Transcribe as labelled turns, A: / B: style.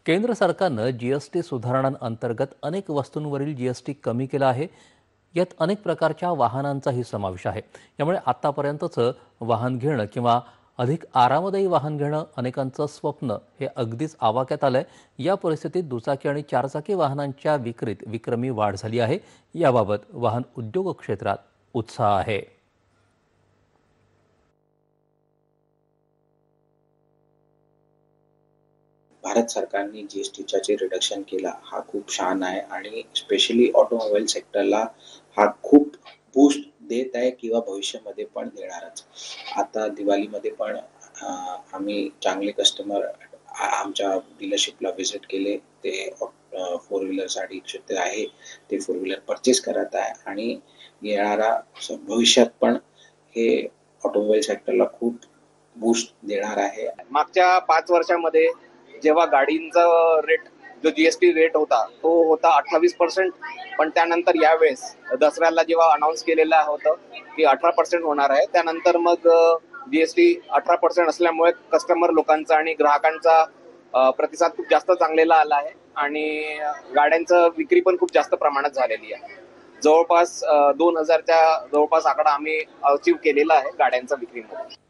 A: केंद्र सरकारनं जीएसटी सुधारणांअंतर्गत अनेक वस्तूंवरील जीएसटी कमी केला आहे. यात अनेक प्रकारच्या वाहनांचाही समावेश आहे. यामुळे आतापर्यंतचं वाहन घेणं किंवा अधिक आरामदायी वाहन घेणं अनेकांचं स्वप्न हे अगदीच आवाक्यात आलंय. या परिस्थितीत दुचाकी आणि चारचाकी वाहनांच्या विक्रीत विक्रमी वाढ झाली आहे. याबाबत वाहन उद्योग क्षेत्रात उत्साह आहे.
B: भारत सरकारने जीएसटीचा जे रिडक्शन केला हा खूप छान आहे आणि स्पेशली ऑटोमोबाईल सेक्टरला हा खूप बूस्ट देत आहे किंवा भविष्यामध्ये पण देणारच. आता दिवाळीमध्ये पण आम्ही चांगले कस्टमर आमच्या डीलरशिपला व्हिजिट केले. ते फोर व्हीलरसाठी क्षेत्र आहे ते फोर व्हीलर परचेस करत आहे आणि येणारा भविष्यात पण हे ऑटोमोबाईल सेक्टरला खूप बूस्ट देणार आहे.
C: मागच्या 5 वर्षामध्ये जेव्हा गाडींचा रेट जो जीएसटी रेट होता तो होता 28%, पण त्यानंतर यावेळेस दसऱ्याला जेव्हा अनाऊन्स केलेलं होतं की 18% होणार आहे, त्यानंतर मग जीएसटी 18% असल्यामुळे कस्टमर लोकांचा आणि ग्राहकांचा प्रतिसाद खूप जास्त चांगलेला आला आहे आणि गाड्यांचं विक्री पण खूप जास्त प्रमाणात झालेली आहे. जवळपास 2000च्या जवळपास आकडा आम्ही अचीव्ह केलेला आहे गाड्यांचा विक्रीमध्ये.